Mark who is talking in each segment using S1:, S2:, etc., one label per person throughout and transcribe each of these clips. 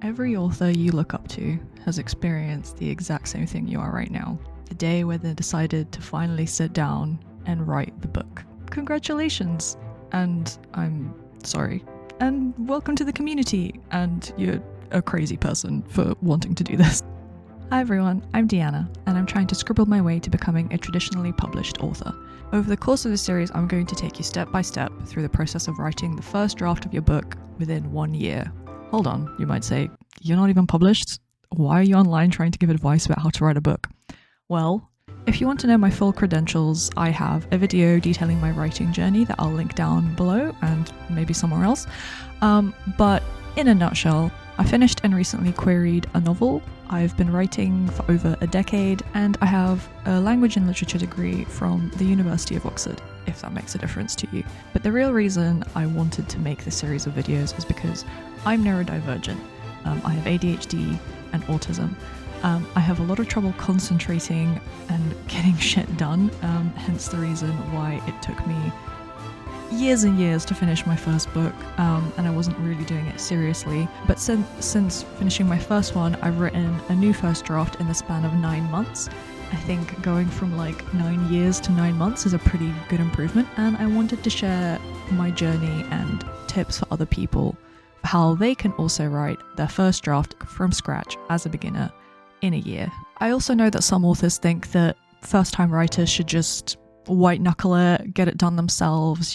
S1: Every author you look up to has experienced the exact same thing you are right now. The day where they decided to finally sit down and write the book. Congratulations! And I'm sorry. And welcome to the community, and you're a crazy person for wanting to do this. Hi everyone, I'm Deanna, and I'm trying to scribble my way to becoming a traditionally published author. Over the course of this series, I'm going to take you step by step through the process of writing the first draft of your book within 1 year. Hold on, you might say, you're not even published? Why are you online trying to give advice about how to write a book? Well, if you want to know my full credentials, I have a video detailing my writing journey that I'll link down below and maybe somewhere else. But in a nutshell, I finished and recently queried a novel. I've been writing for over a decade, and I have a language and literature degree from the University of Oxford, if that makes a difference to you. But the real reason I wanted to make this series of videos is because I'm neurodivergent. I have ADHD and autism. I have a lot of trouble concentrating and getting shit done, hence the reason why it took me years and years to finish my first book, and I wasn't really doing it seriously. But since finishing my first one, I've written a new first draft in the span of 9 months. I think going from like 9 years to 9 months is a pretty good improvement, and I wanted to share my journey and tips for other people for how they can also write their first draft from scratch as a beginner in a year. I also know that some authors think that first-time writers should just white knuckle it, get it done themselves,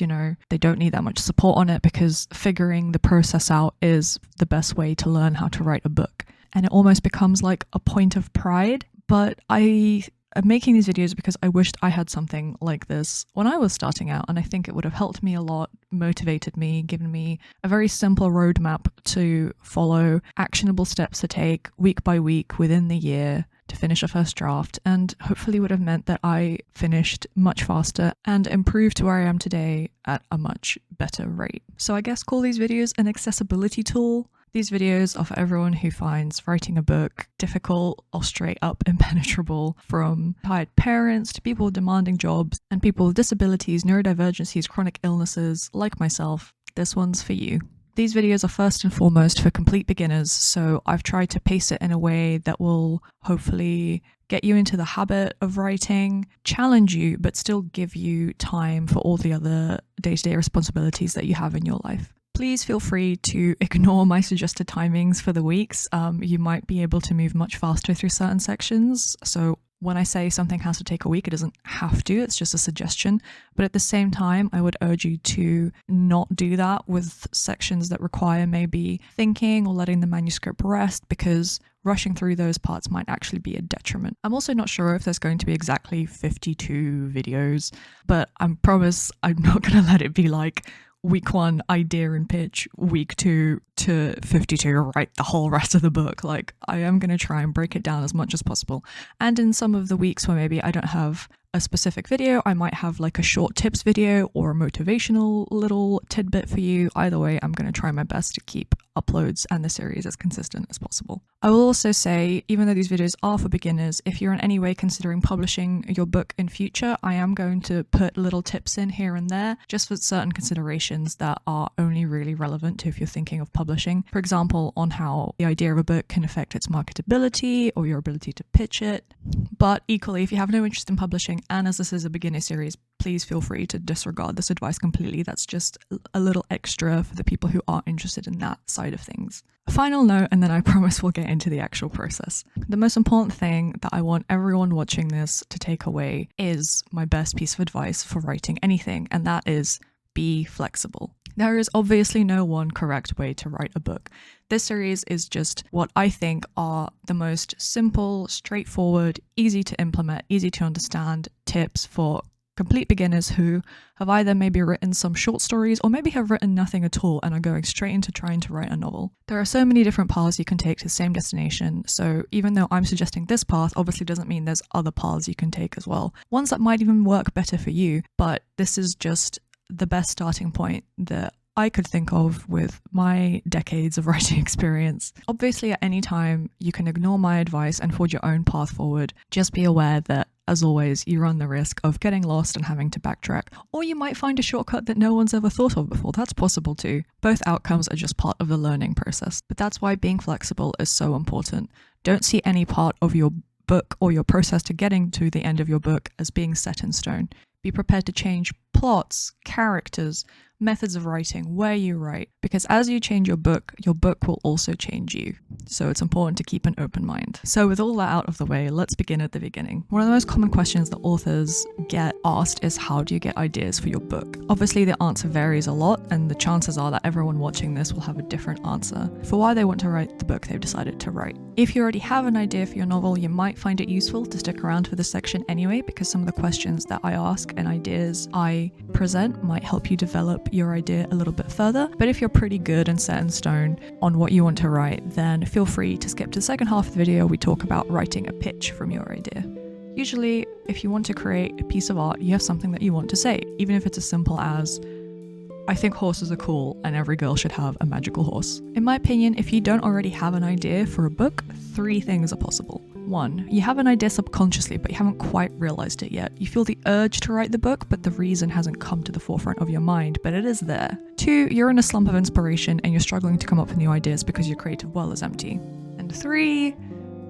S1: they don't need that much support on it because figuring the process out is the best way to learn how to write a book. And it almost becomes like a point of pride. But I am making these videos because I wished I had something like this when I was starting out, and I think it would have helped me a lot, motivated me, given me a very simple roadmap to follow, actionable steps to take week by week within the year to finish a first draft, and hopefully would have meant that I finished much faster and improved to where I am today at a much better rate. So I guess call these videos an accessibility tool. These videos are for everyone who finds writing a book difficult or straight up impenetrable, from tired parents to people with demanding jobs and people with disabilities, neurodivergencies, chronic illnesses like myself. This one's for you. These videos are first and foremost for complete beginners, so I've tried to pace it in a way that will hopefully get you into the habit of writing, challenge you, but still give you time for all the other day-to-day responsibilities that you have in your life. Please feel free to ignore my suggested timings for the weeks. You might be able to move much faster through certain sections, so when I say something has to take a week, it doesn't have to, it's just a suggestion. But at the same time, I would urge you to not do that with sections that require maybe thinking or letting the manuscript rest, because rushing through those parts might actually be a detriment. I'm also not sure if there's going to be exactly 52 videos, but I promise I'm not going to let it be like week 1 idea and pitch, week 2 to 52 write the whole rest of the book. Like, I am going to try and break it down as much as possible. And in some of the weeks where maybe I don't have a specific video, I might have like a short tips video or a motivational little tidbit for you. Either way, I'm going to try my best to keep uploads and the series as consistent as possible. I will also say, even though these videos are for beginners, if you're in any way considering publishing your book in future, I am going to put little tips in here and there just for certain considerations that are only really relevant to if you're thinking of publishing. For example, on how the idea of a book can affect its marketability or your ability to pitch it. But equally, if you have no interest in publishing, and as this is a beginner series, please feel free to disregard this advice completely. That's just a little extra for the people who are interested in that side of things. A final note, and then I promise we'll get into the actual process. The most important thing that I want everyone watching this to take away is my best piece of advice for writing anything, and that is be flexible. There is obviously no one correct way to write a book. This series is just what I think are the most simple, straightforward, easy to implement, easy to understand tips for complete beginners who have either maybe written some short stories or maybe have written nothing at all and are going straight into trying to write a novel. There are so many different paths you can take to the same destination, so even though I'm suggesting this path, obviously doesn't mean there's other paths you can take as well. Ones that might even work better for you, but this is just the best starting point that I could think of with my decades of writing experience. Obviously, at any time, you can ignore my advice and forge your own path forward. Just be aware that, as always, you run the risk of getting lost and having to backtrack. Or you might find a shortcut that no one's ever thought of before. That's possible too. Both outcomes are just part of the learning process. But that's why being flexible is so important. Don't see any part of your book or your process to getting to the end of your book as being set in stone. Be prepared to change plots, characters, methods of writing, where you write, because as you change your book will also change you. So it's important to keep an open mind. So with all that out of the way, let's begin at the beginning. One of the most common questions that authors get asked is, how do you get ideas for your book? Obviously, the answer varies a lot, and the chances are that everyone watching this will have a different answer for why they want to write the book they've decided to write. If you already have an idea for your novel, you might find it useful to stick around for this section anyway, because some of the questions that I ask and ideas I present might help you develop your idea a little bit further. But if you're pretty good and set in stone on what you want to write, then feel free to skip to the second half of the video. We talk about writing a pitch from your idea. Usually, if you want to create a piece of art, you have something that you want to say, even if it's as simple as, I think horses are cool and every girl should have a magical horse. In my opinion, if you don't already have an idea for a book, 3 things are possible. 1, you have an idea subconsciously, but you haven't quite realized it yet. You feel the urge to write the book, but the reason hasn't come to the forefront of your mind, but it is there. 2, you're in a slump of inspiration and you're struggling to come up with new ideas because your creative well is empty. And 3,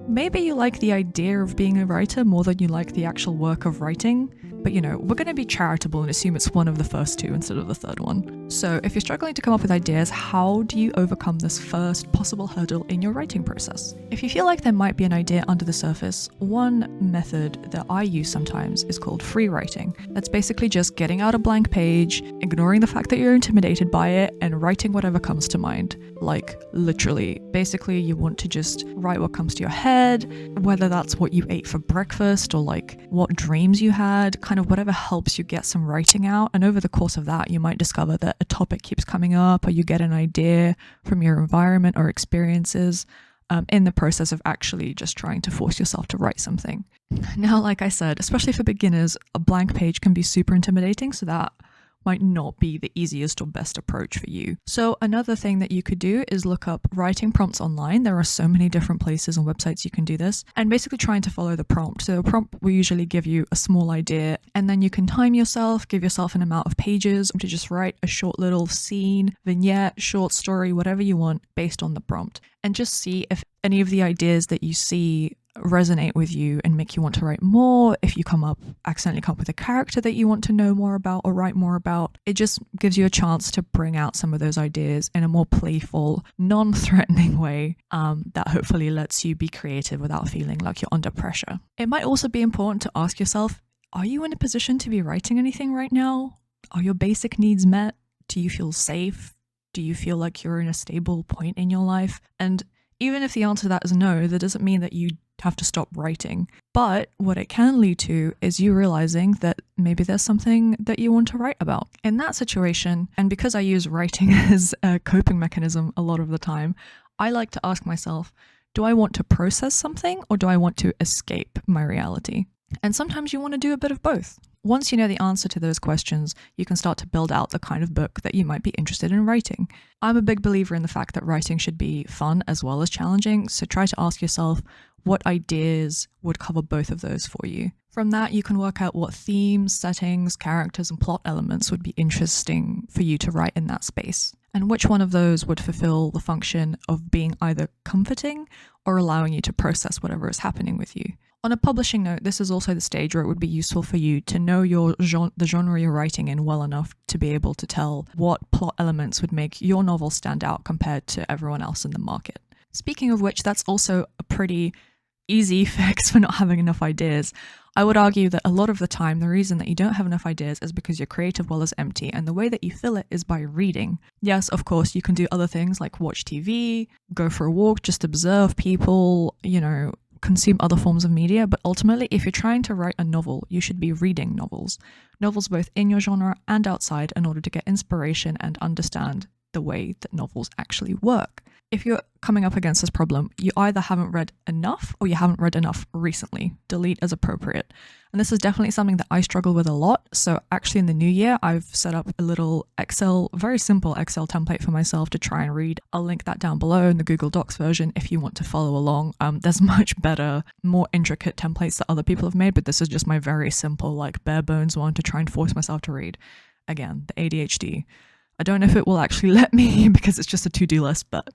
S1: maybe you like the idea of being a writer more than you like the actual work of writing. But we're going to be charitable and assume it's one of the first 2 instead of the third one. So if you're struggling to come up with ideas, how do you overcome this first possible hurdle in your writing process? If you feel like there might be an idea under the surface, one method that I use sometimes is called free writing. That's basically just getting out a blank page, ignoring the fact that you're intimidated by it, and writing whatever comes to mind. Like, literally. Basically, you want to just write what comes to your head, whether that's what you ate for breakfast or like what dreams you had, kind of whatever helps you get some writing out. And over the course of that, you might discover that a topic keeps coming up, or you get an idea from your environment or experiences in the process of actually just trying to force yourself to write something. Now, like I said, especially for beginners, a blank page can be super intimidating, so that might not be the easiest or best approach for you. So another thing that you could do is look up writing prompts online. There are so many different places and websites you can do this, and basically trying to follow the prompt. So a prompt will usually give you a small idea, and then you can time yourself, give yourself an amount of pages to just write a short little scene, vignette, short story, whatever you want based on the prompt, and just see if any of the ideas that you see resonate with you and make you want to write more. If you accidentally come up with a character that you want to know more about or write more about, it just gives you a chance to bring out some of those ideas in a more playful, non-threatening way that hopefully lets you be creative without feeling like you're under pressure. It might also be important to ask yourself, are you in a position to be writing anything right now? Are your basic needs met? Do you feel safe? Do you feel like you're in a stable point in your life? And even if the answer to that is no, that doesn't mean that you have to stop writing. But what it can lead to is you realizing that maybe there's something that you want to write about. In that situation, and because I use writing as a coping mechanism a lot of the time, I like to ask myself, do I want to process something or do I want to escape my reality? And sometimes you want to do a bit of both. Once you know the answer to those questions, you can start to build out the kind of book that you might be interested in writing. I'm a big believer in the fact that writing should be fun as well as challenging, so try to ask yourself what ideas would cover both of those for you. From that, you can work out what themes, settings, characters, and plot elements would be interesting for you to write in that space, and which one of those would fulfill the function of being either comforting or allowing you to process whatever is happening with you. On a publishing note, this is also the stage where it would be useful for you to know the genre you're writing in well enough to be able to tell what plot elements would make your novel stand out compared to everyone else in the market. Speaking of which, that's also a pretty easy fix for not having enough ideas. I would argue that a lot of the time, the reason that you don't have enough ideas is because your creative well is empty, and the way that you fill it is by reading. Yes, of course, you can do other things like watch TV, go for a walk, just observe people, consume other forms of media, but ultimately, if you're trying to write a novel, you should be reading novels both in your genre and outside in order to get inspiration and understand the way that novels actually work. If you're coming up against this problem, you either haven't read enough or you haven't read enough recently. Delete as appropriate. And this is definitely something that I struggle with a lot. So actually in the new year, I've set up a little very simple Excel template for myself to try and read. I'll link that down below in the Google Docs version if you want to follow along. There's much better, more intricate templates that other people have made, but this is just my very simple, like bare bones one to try and force myself to read. Again, the ADHD. I don't know if it will actually let me because it's just a to-do list, but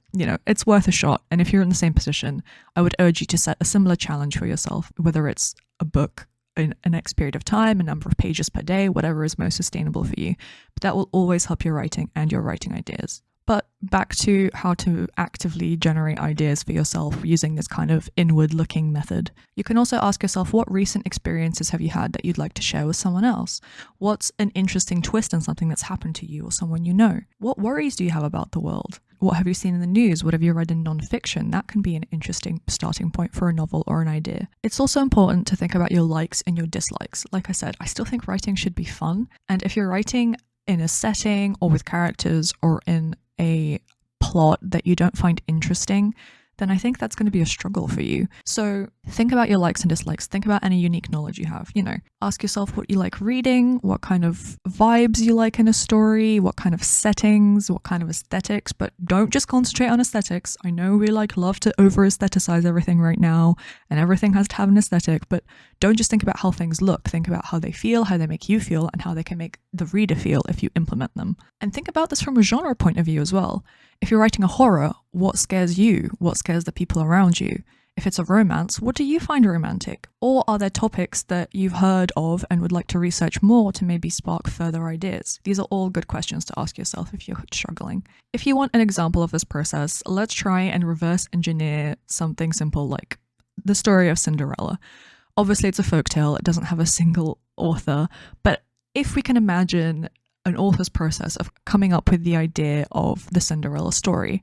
S1: it's worth a shot. And if you're in the same position, I would urge you to set a similar challenge for yourself, whether it's a book in a next period of time, a number of pages per day, whatever is most sustainable for you. But that will always help your writing and your writing ideas. But back to how to actively generate ideas for yourself using this kind of inward-looking method. You can also ask yourself, what recent experiences have you had that you'd like to share with someone else? What's an interesting twist in something that's happened to you or someone you know? What worries do you have about the world? What have you seen in the news? What have you read in non-fiction? That can be an interesting starting point for a novel or an idea. It's also important to think about your likes and your dislikes. Like I said, I still think writing should be fun. And if you're writing in a setting or with characters or in a plot that you don't find interesting, then I think that's going to be a struggle for you. So think about your likes and dislikes. Think about any unique knowledge you have. Ask yourself what you like reading, what kind of vibes you like in a story, what kind of settings, what kind of aesthetics, but don't just concentrate on aesthetics. I know we love to over aestheticize everything right now and everything has to have an aesthetic, but don't just think about how things look. Think about how they feel, how they make you feel, and how they can make the reader feel if you implement them. And think about this from a genre point of view as well. If you're writing a horror, what scares you? What scares the people around you? If it's a romance, what do you find romantic? Or are there topics that you've heard of and would like to research more to maybe spark further ideas? These are all good questions to ask yourself if you're struggling. If you want an example of this process, let's try and reverse engineer something simple like the story of Cinderella. Obviously, it's a folktale. It doesn't have a single author, but if we can imagine an author's process of coming up with the idea of the Cinderella story,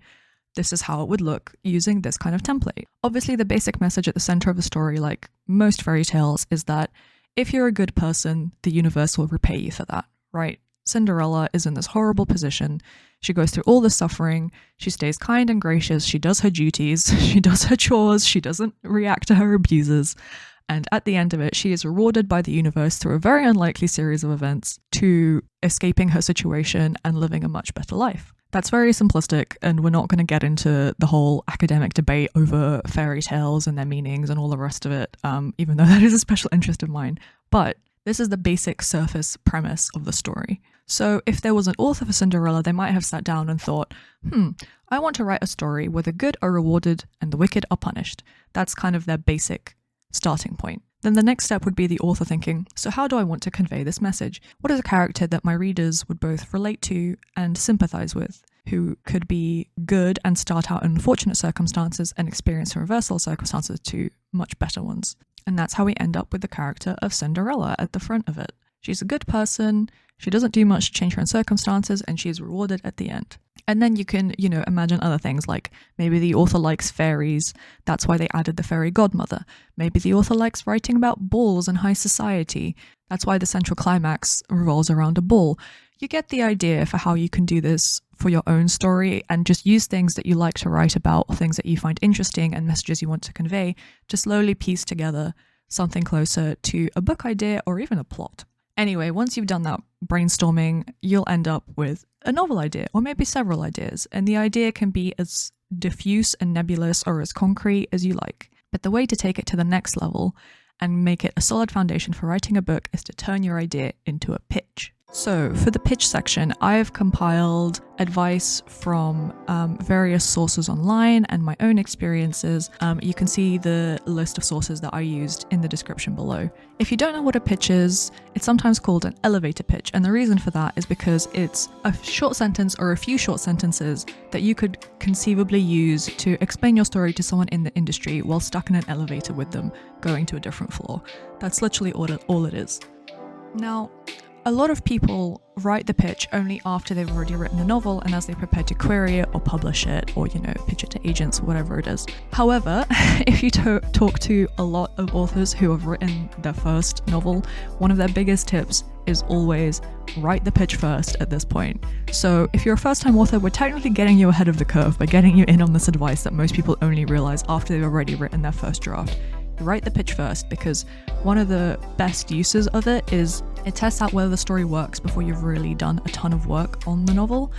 S1: this is how it would look using this kind of template. Obviously, the basic message at the center of the story, like most fairy tales, is that if you're a good person, the universe will repay you for that, right? Cinderella is in this horrible position. She goes through all the suffering. She stays kind and gracious. She does her duties. She does her chores. She doesn't react to her abusers. And at the end of it, she is rewarded by the universe through a very unlikely series of events to escaping her situation and living a much better life. That's very simplistic, and we're not going to get into the whole academic debate over fairy tales and their meanings and all the rest of it, even though that is a special interest of mine. But this is the basic surface premise of the story. So if there was an author for Cinderella, they might have sat down and thought, I want to write a story where the good are rewarded and the wicked are punished. That's kind of their basic starting point. Then the next step would be the author thinking, so how do I want to convey this message? What is a character that my readers would both relate to and sympathize with, who could be good and start out in unfortunate circumstances and experience reversal circumstances to much better ones? And that's how we end up with the character of Cinderella at the front of it. She's a good person, she doesn't do much to change her own circumstances, and she's rewarded at the end. And then you can, imagine other things like maybe the author likes fairies. That's why they added the fairy godmother. Maybe the author likes writing about balls and high society. That's why the central climax revolves around a ball. You get the idea for how you can do this for your own story and just use things that you like to write about, things that you find interesting and messages you want to convey to slowly piece together something closer to a book idea or even a plot. Anyway, once you've done that brainstorming, you'll end up with a novel idea or maybe several ideas, and the idea can be as diffuse and nebulous or as concrete as you like. But the way to take it to the next level and make it a solid foundation for writing a book is to turn your idea into a pitch. So for the pitch section, I have compiled advice from various sources online and my own experiences. You can see the list of sources that I used in the description below. If you don't know what a pitch is, it's sometimes called an elevator pitch. And the reason for that is because it's a short sentence or a few short sentences that you could conceivably use to explain your story to someone in the industry while stuck in an elevator with them, going to a different floor. That's literally all it is. Now, A lot of people write the pitch only after they've already written the novel and as they prepare to query it or publish it or, pitch it to agents or whatever it is. However, if you talk to a lot of authors who have written their first novel, one of their biggest tips is always write the pitch first at this point. So if you're a first-time author, we're technically getting you ahead of the curve by getting you in on this advice that most people only realize after they've already written their first draft. Write the pitch first, because one of the best uses of it is it tests out whether the story works before you've really done a ton of work on the novel.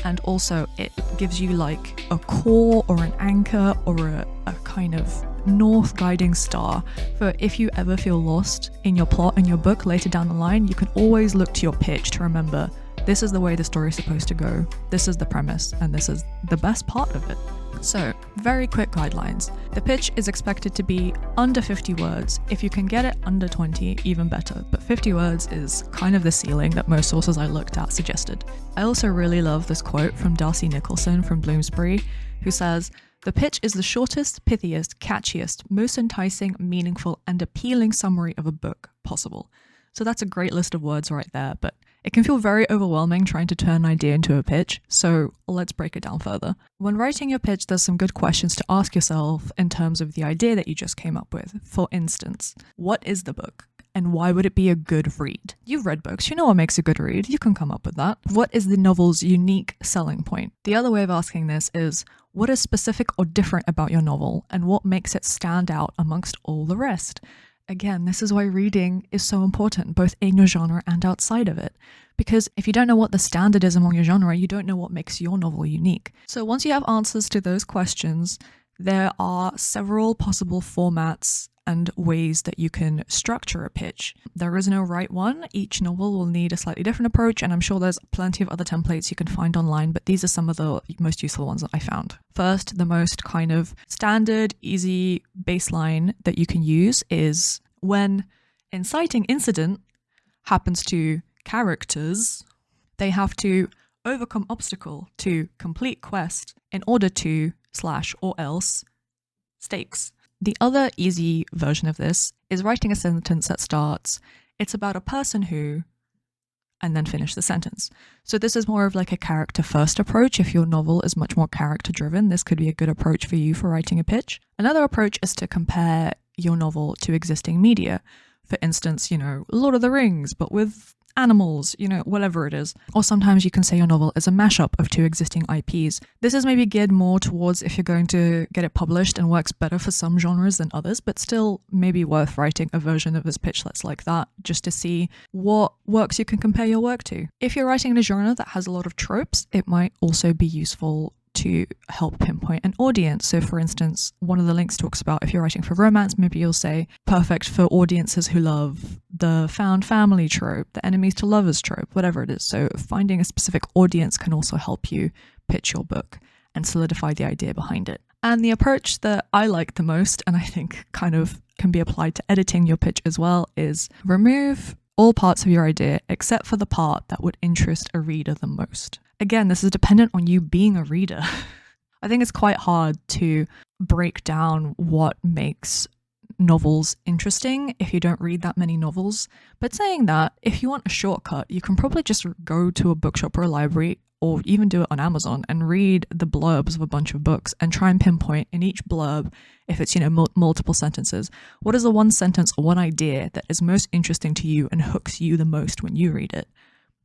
S1: And also it gives you like a core or an anchor or a kind of north guiding star for if you ever feel lost in your plot and your book later down the line. You can always look to your pitch to remember, this is the way the story is supposed to go, this is the premise, and this is the best part of it. So, very quick guidelines. The pitch is expected to be under 50 words. If you can get it under 20, even better, but 50 words is kind of the ceiling that most sources I looked at suggested. I also really love this quote from Darcy Nicholson from Bloomsbury, who says, "The pitch is the shortest, pithiest, catchiest, most enticing, meaningful, and appealing summary of a book possible." So that's a great list of words right there, but it can feel very overwhelming trying to turn an idea into a pitch, so let's break it down further. When writing your pitch, there's some good questions to ask yourself in terms of the idea that you just came up with. For instance, what is the book? And why would it be a good read? You've read books, you know what makes a good read, you can come up with that. What is the novel's unique selling point? The other way of asking this is, what is specific or different about your novel, and what makes it stand out amongst all the rest? Again, this is why reading is so important, both in your genre and outside of it. Because if you don't know what the standard is among your genre, you don't know what makes your novel unique. So once you have answers to those questions, there are several possible formats and ways that you can structure a pitch. There is no right one. Each novel will need a slightly different approach, and I'm sure there's plenty of other templates you can find online, but these are some of the most useful ones that I found. First, the most kind of standard, easy baseline that you can use is when inciting incident happens to characters, they have to overcome obstacle to complete quest in order to / or else stakes. The other easy version of this is writing a sentence that starts, "It's about a person who," and then finish the sentence. So this is more of like a character first approach. If your novel is much more character driven, this could be a good approach for you for writing a pitch. Another approach is to compare your novel to existing media. For instance, Lord of the Rings, but with animals, whatever it is. Or sometimes you can say your novel is a mashup of two existing IPs. This is maybe geared more towards if you're going to get it published and works better for some genres than others, but still maybe worth writing a version of this pitch that's like that, just to see what works you can compare your work to. If you're writing in a genre that has a lot of tropes, it might also be useful to help pinpoint an audience. So for instance, one of the links talks about if you're writing for romance, maybe you'll say perfect for audiences who love the found family trope, the enemies to lovers trope, whatever it is. So finding a specific audience can also help you pitch your book and solidify the idea behind it. And the approach that I like the most, and I think kind of can be applied to editing your pitch as well, is remove all parts of your idea except for the part that would interest a reader the most. Again, this is dependent on you being a reader. I think it's quite hard to break down what makes novels interesting if you don't read that many novels. But saying that, if you want a shortcut, you can probably just go to a bookshop or a library, or even do it on Amazon, and read the blurbs of a bunch of books and try and pinpoint in each blurb, if it's, multiple sentences, what is the one sentence or one idea that is most interesting to you and hooks you the most when you read it.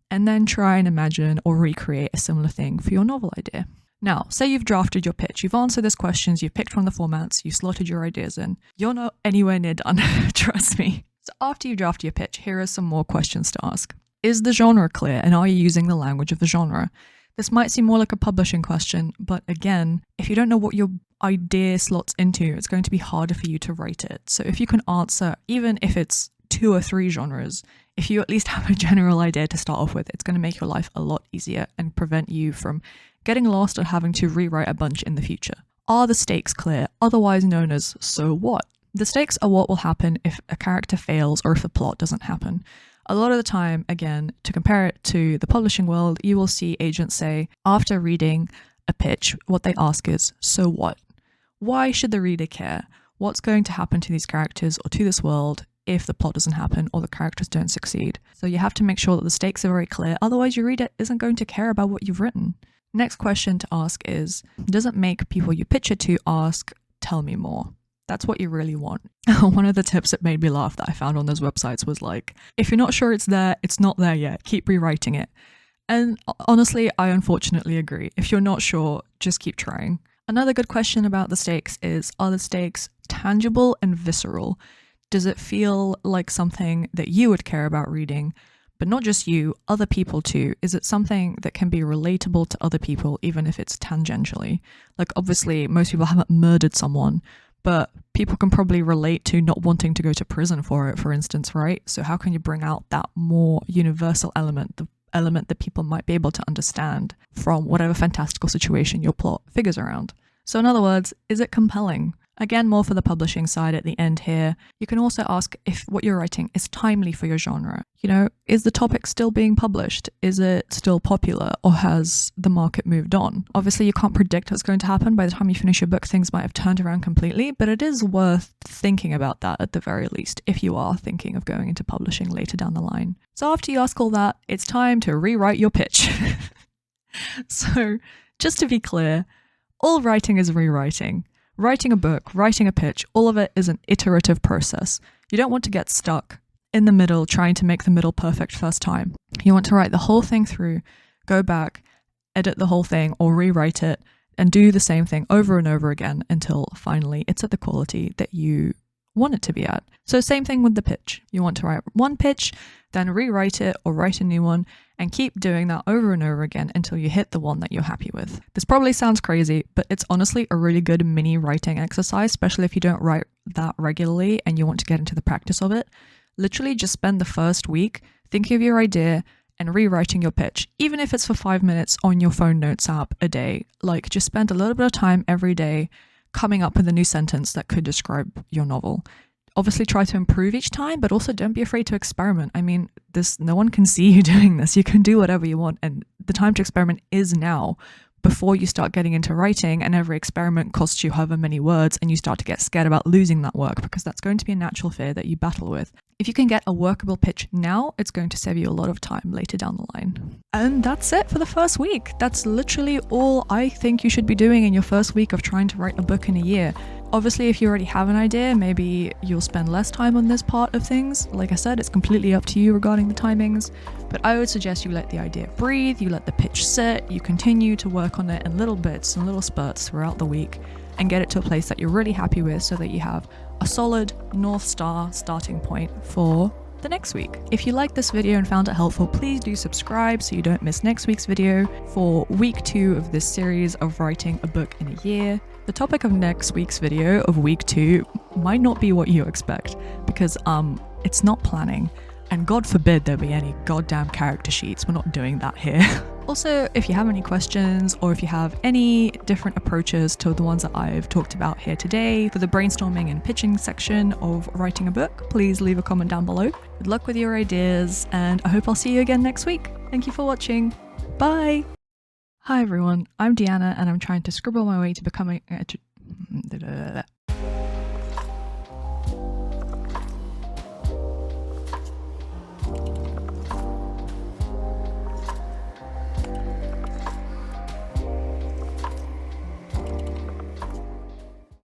S1: And then try and imagine or recreate a similar thing for your novel idea. Now, say you've drafted your pitch, you've answered these questions, you've picked one of the formats, you've slotted your ideas in. You're not anywhere near done, trust me. So after you draft your pitch, here are some more questions to ask. Is the genre clear, and are you using the language of the genre? This might seem more like a publishing question, but again, if you don't know what your idea slots into, it's going to be harder for you to write it. So if you can answer, even if it's 2 or 3 genres, if you at least have a general idea to start off with, it's going to make your life a lot easier and prevent you from getting lost and having to rewrite a bunch in the future. Are the stakes clear, otherwise known as so what? The stakes are what will happen if a character fails or if the plot doesn't happen. A lot of the time, again, to compare it to the publishing world, you will see agents say, after reading a pitch, what they ask is, so what? Why should the reader care? What's going to happen to these characters or to this world if the plot doesn't happen or the characters don't succeed. So you have to make sure that the stakes are very clear, otherwise your reader isn't going to care about what you've written. Next question to ask is, does it make people you pitch it to ask, tell me more? That's what you really want. One of the tips that made me laugh that I found on those websites was like, if you're not sure it's there, it's not there yet. Keep rewriting it. And honestly, I unfortunately agree. If you're not sure, just keep trying. Another good question about the stakes is, are the stakes tangible and visceral? Does it feel like something that you would care about reading? But not just you, other people too. Is it something that can be relatable to other people, even if it's tangentially? Like, obviously, most people haven't murdered someone, but people can probably relate to not wanting to go to prison for it, for instance, right? So how can you bring out that more universal element, the element that people might be able to understand from whatever fantastical situation your plot figures around? So in other words, is it compelling? Again, more for the publishing side at the end here. You can also ask if what you're writing is timely for your genre. You know, is the topic still being published? Is it still popular, or has the market moved on? Obviously, you can't predict what's going to happen. By the time you finish your book, things might have turned around completely, but it is worth thinking about that at the very least if you are thinking of going into publishing later down the line. So after you ask all that, it's time to rewrite your pitch. So just to be clear, all writing is rewriting. Writing a book, writing a pitch, all of it is an iterative process. You don't want to get stuck in the middle trying to make the middle perfect first time. You want to write the whole thing through, go back, edit the whole thing or rewrite it, and do the same thing over and over again until finally it's at the quality that you want it to be at. So same thing with the pitch. You want to write one pitch, then rewrite it or write a new one, and keep doing that over and over again until you hit the one that you're happy with. This probably sounds crazy, but it's honestly a really good mini writing exercise, especially if you don't write that regularly and you want to get into the practice of it. Literally just spend the first week thinking of your idea and rewriting your pitch, even if it's for 5 minutes on your phone notes app a day. Like, just spend a little bit of time every day coming up with a new sentence that could describe your novel. Obviously try to improve each time, but also don't be afraid to experiment. I mean, no one can see you doing this. You can do whatever you want, and the time to experiment is now, before you start getting into writing and every experiment costs you however many words and you start to get scared about losing that work, because that's going to be a natural fear that you battle with. If you can get a workable pitch now, it's going to save you a lot of time later down the line. And that's it for the first week. That's literally all I think you should be doing in your first week of trying to write a book in a year. Obviously, if you already have an idea, maybe you'll spend less time on this part of things. Like I said, it's completely up to you regarding the timings, but I would suggest you let the idea breathe, you let the pitch sit, you continue to work on it in little bits and little spurts throughout the week, and get it to a place that you're really happy with so that you have a solid North Star starting point for the next week. If you liked this video and found it helpful, please do subscribe so you don't miss next week's video for week 2 of this series of writing a book in a year. The topic of next week's video of week 2 might not be what you expect, because it's not planning, and God forbid there be any goddamn character sheets. We're not doing that here. Also, if you have any questions or if you have any different approaches to the ones that I've talked about here today for the brainstorming and pitching section of writing a book, please leave a comment down below. Good luck with your ideas, and I hope I'll see you again next week. Thank you for watching. Bye! Hi everyone, I'm Deanna and I'm trying to scribble my way to becoming